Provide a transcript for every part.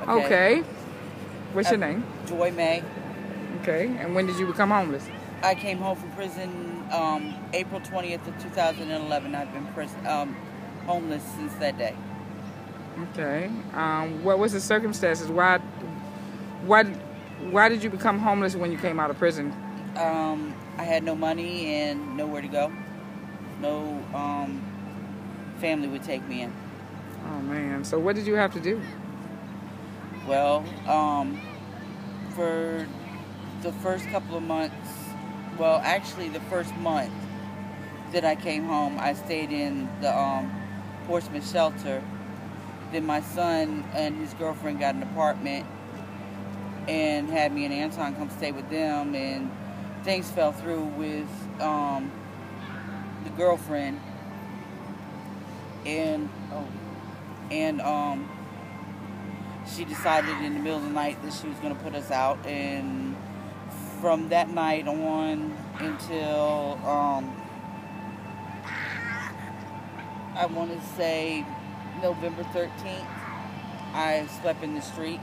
Okay. What's your name? Joy May. Okay. And when did you become homeless? I came home from prison April 20th of 2011. I've been homeless since that day. Okay. What was the circumstances? Why did you become homeless when you came out of prison? I had no money and nowhere to go. No family would take me in. Oh man. So what did you have to do? Well, for the first couple of months, well, actually the first month that I came home, I stayed in the Portsmouth shelter. Then my son and his girlfriend got an apartment and had me and Anton come stay with them, and things fell through with the girlfriend, and she decided in the middle of the night that she was going to put us out, and from that night on until I want to say November 13th, I slept in the street.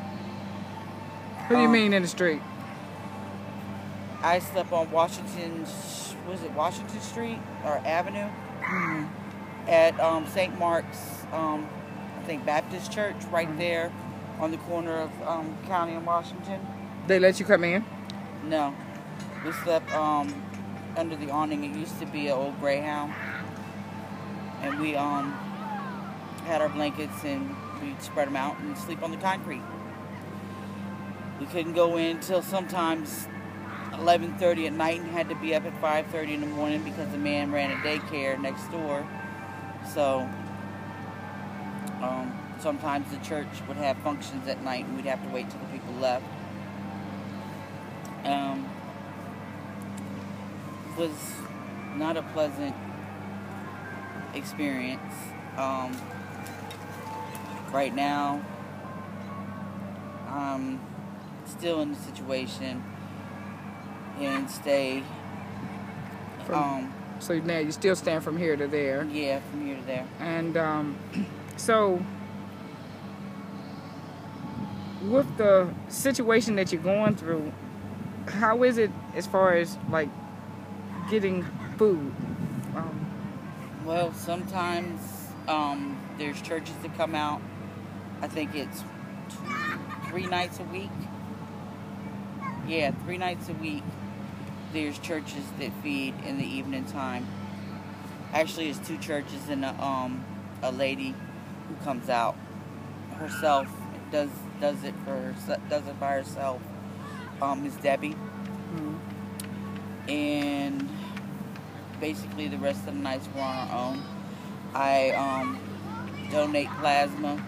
What do you mean in the street? I slept on Washington Street or Avenue? Mm-hmm. At St. Mark's, I think Baptist Church, right there on the corner of County and Washington. They let you come in? No. We slept under the awning. It used to be an old Greyhound. And we had our blankets and we'd spread them out and sleep on the concrete. We couldn't go in till sometimes 11:30 at night and had to be up at 5:30 in the morning because the man ran a daycare next door. So sometimes the church would have functions at night and we'd have to wait till the people left. It was not a pleasant experience. Right now, I'm still in the situation and stay. So now you still stand from here to there? Yeah, from here to there. And so, with the situation that you're going through, how is it as far as like getting food? Well, sometimes there's churches that come out. I think it's 3 nights a week. Yeah, 3 nights a week. There's churches that feed in the evening time. Actually, it's 2 churches and a lady who comes out herself does it by herself. Miss Debbie. Mm-hmm. And basically the rest of the nights we're on our own. I donate plasma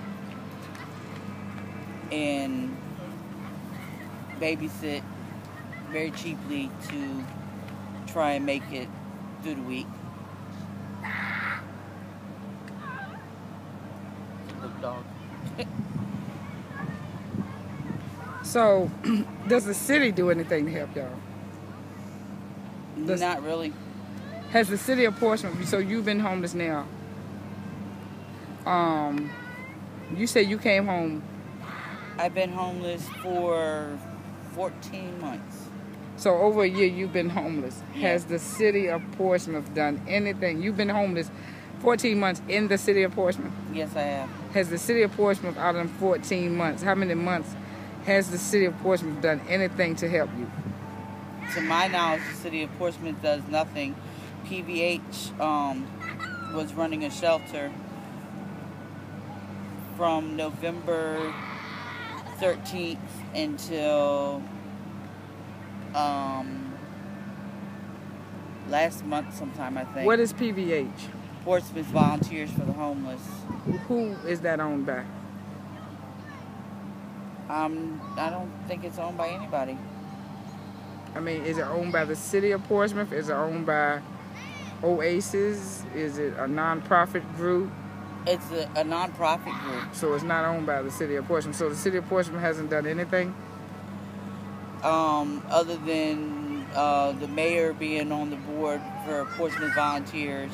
and babysit very cheaply to try and make it through the week. Good dog. So, does the city do anything to help y'all? Not really. Has the city of Portsmouth, so you've been homeless now, you say you came home. I've been homeless for 14 months. So over a year you've been homeless. Yeah. Has the city of Portsmouth done anything? You've been homeless 14 months in the city of Portsmouth? Yes, I have. Has the city of Portsmouth, out of them 14 months, how many months has the city of Portsmouth done anything to help you? To my knowledge, the city of Portsmouth does nothing. PVH was running a shelter from November 13th until last month sometime, I think. What is PVH? Portsmouth Volunteers for the Homeless. Who is that owned by? I don't think it's owned by anybody. I mean, is it owned by the city of Portsmouth? Is it owned by Oasis? Is it a non-profit group? It's a non-profit group. So it's not owned by the city of Portsmouth. So the city of Portsmouth hasn't done anything? Other than the mayor being on the board for Portsmouth Volunteers,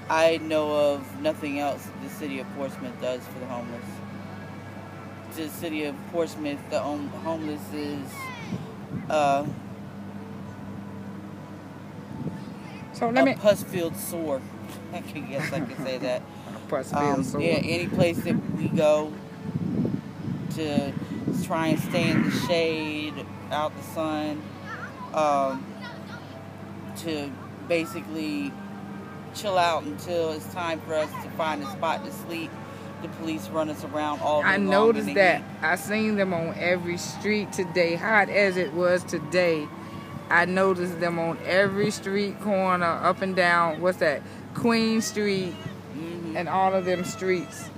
I know of nothing else that the city of Portsmouth does for the homeless. to the city of Portsmouth, the homeless is So let me. pus-filled sore. I guess I could say that. Pus-filled sore. Yeah, any place that we go to try and stay in the shade, out the sun, to basically chill out until it's time for us to find a spot to sleep. The police run us around all day long. I noticed that. I seen them on every street today. Hot as it was today, I noticed them on every street corner, up and down. What's that? Queen Street, and all of them streets.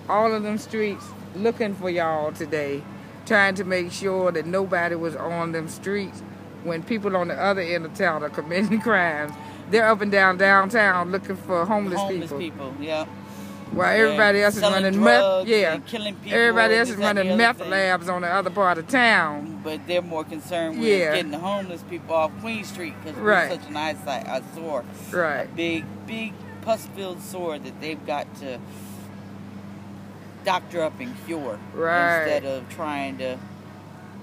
All of them streets looking for y'all today, trying to make sure that nobody was on them streets when people on the other end of town are committing crimes. They're up and down downtown looking for homeless people. Yeah. While everybody else is running meth, killing people. Everybody else is running meth labs on the other part of town. But they're more concerned with getting the homeless people off Queen Street because we're such an eyesight, a sore, a big pus-filled sore that they've got to doctor up and cure instead of trying to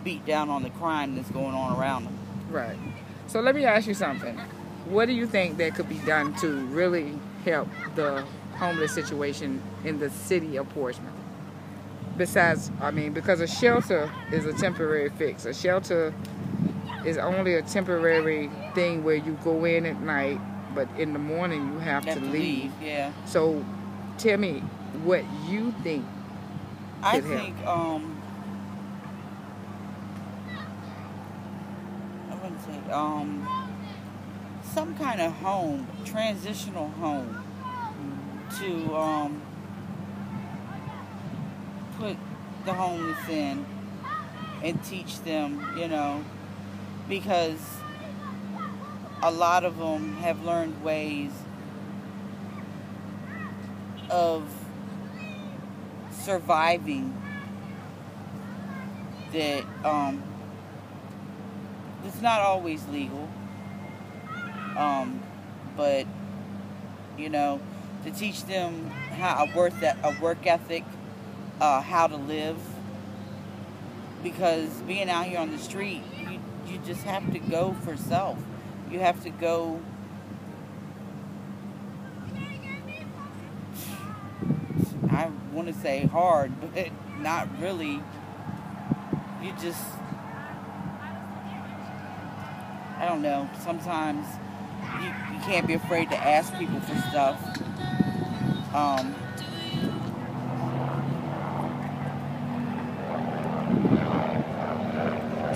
beat down on the crime that's going on around them. Right. So let me ask you something. What do you think that could be done to really help the homeless situation in the city of Portsmouth? Besides, because a shelter is a temporary fix. A shelter is only a temporary thing where you go in at night, but in the morning you have to leave. Yeah. So tell me what you think I could help. think, I wouldn't say, some kind of home, transitional home, to put the homeless in and teach them, because a lot of them have learned ways of surviving that it's not always legal, but to teach them how a work ethic, how to live, because being out here on the street, you just have to go for self. You have to go. I want to say hard, but not really. You just, I don't know, sometimes you can't be afraid to ask people for stuff.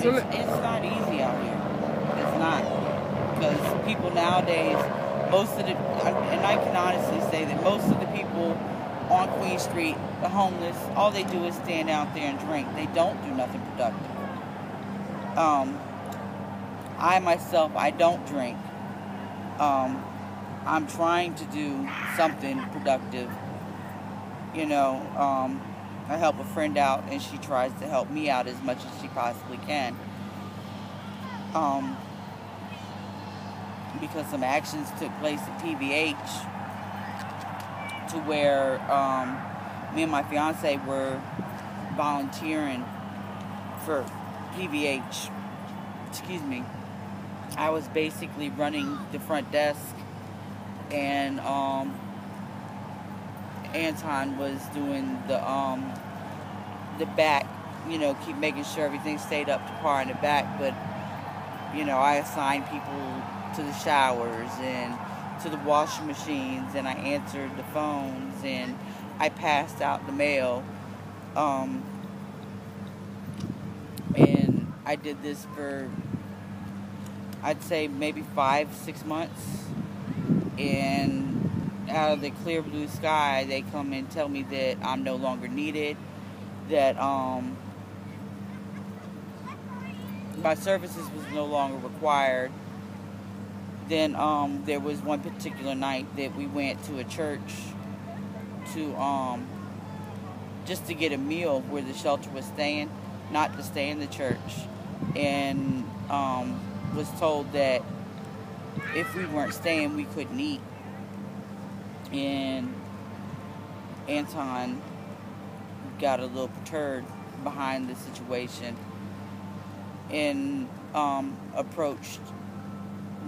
It's not easy out here. It's not. Because people nowadays, and I can honestly say that most of the people on Queen Street, the homeless, all they do is stand out there and drink. They don't do nothing productive. I myself, I don't drink. I'm trying to do something productive. I help a friend out and she tries to help me out as much as she possibly can. Because some actions took place at PVH to where me and my fiance were volunteering for PVH. Excuse me. I was basically running the front desk, and Anton was doing the back, keep making sure everything stayed up to par in the back. But I assigned people to the showers and to the washing machines, and I answered the phones, and I passed out the mail. And I did this for, I'd say maybe 5-6 months, and out of the clear blue sky, they come and tell me that I'm no longer needed, that my services was no longer required. Then there was one particular night that we went to a church to just to get a meal where the shelter was staying, not to stay in the church, and was told that if we weren't staying, we couldn't eat. And Anton got a little perturbed behind the situation and approached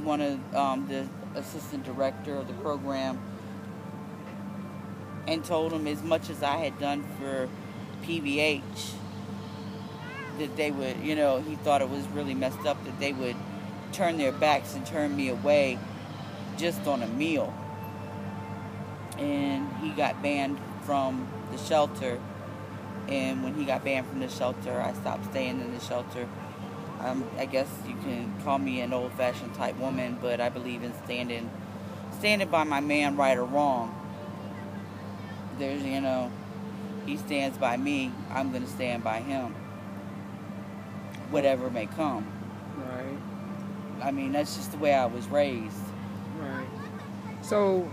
one of the assistant director of the program and told him as much as I had done for PVH, that they would, he thought it was really messed up that they would turn their backs and turn me away just on a meal. And he got banned from the shelter. And when he got banned from the shelter, I stopped staying in the shelter. I guess you can call me an old-fashioned type woman, but I believe in standing by my man, right or wrong. There's, he stands by me, I'm going to stand by him, whatever may come. Right. I mean, that's just the way I was raised. Right. So,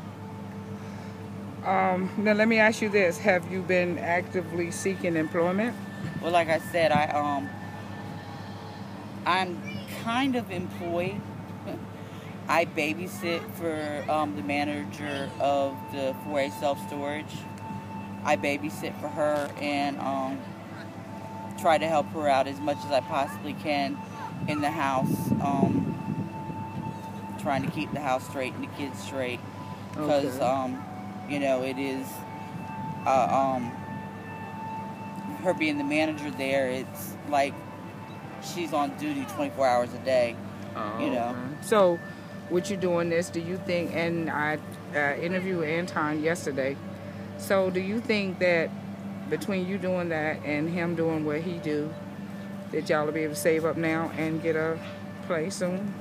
now let me ask you this. Have you been actively seeking employment? Well, like I said, I'm kind of employed. I babysit for the manager of the 4A self-storage. I babysit for her and try to help her out as much as I possibly can in the house, trying to keep the house straight and the kids straight. Because, it is, her being the manager there, it's like she's on duty 24 hours a day, Okay. So, with you doing this, do you think, and I interviewed Anton yesterday, so do you think that between you doing that and him doing what he do, that y'all will be able to save up now and get a place soon?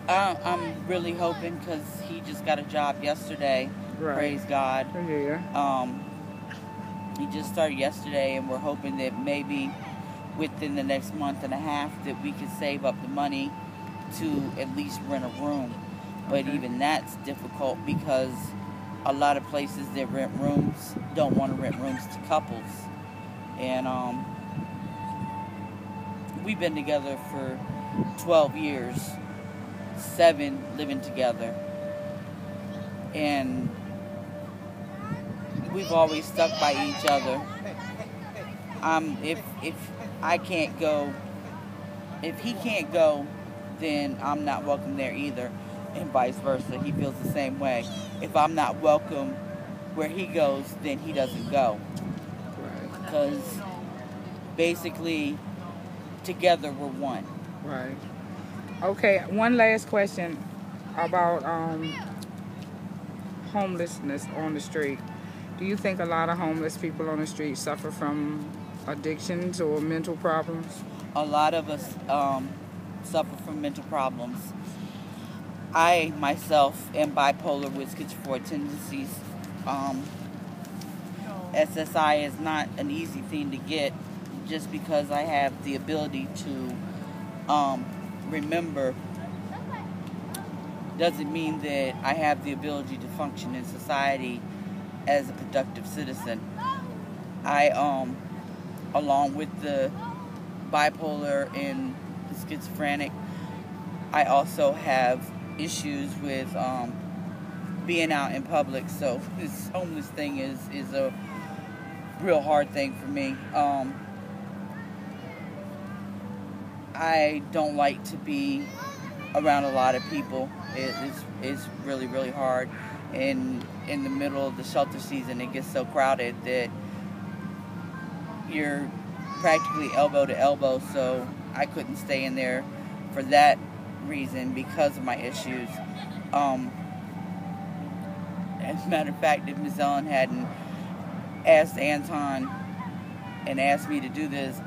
I'm really hoping, because he just got a job yesterday. Right. Praise God. Yeah. He just started yesterday, and we're hoping that maybe within the next month and a half that we could save up the money to at least rent a room. But even that's difficult because a lot of places that rent rooms don't want to rent rooms to couples. And we've been together for 12 years, 7 living together. And we've always stuck by each other. If I can't go, if he can't go, then I'm not welcome there either, and vice versa. He feels the same way. If I'm not welcome where he goes, then he doesn't go. Right. Because basically, together we're one. Right. Okay, one last question about homelessness on the street. Do you think a lot of homeless people on the street suffer from addictions or mental problems? A lot of us suffer from mental problems. I myself am bipolar with schizophrenic tendencies. SSI is not an easy thing to get just because I have the ability to remember. Doesn't mean that I have the ability to function in society as a productive citizen. I, along with the bipolar and the schizophrenic, I also have issues with being out in public. So this homeless thing is a real hard thing for me. I don't like to be around a lot of people. It's really, really hard. And in the middle of the shelter season, it gets so crowded that you're practically elbow to elbow. So I couldn't stay in there for that reason because of my issues. As a matter of fact, if Ms. Ellen hadn't asked Anton and asked me to do this,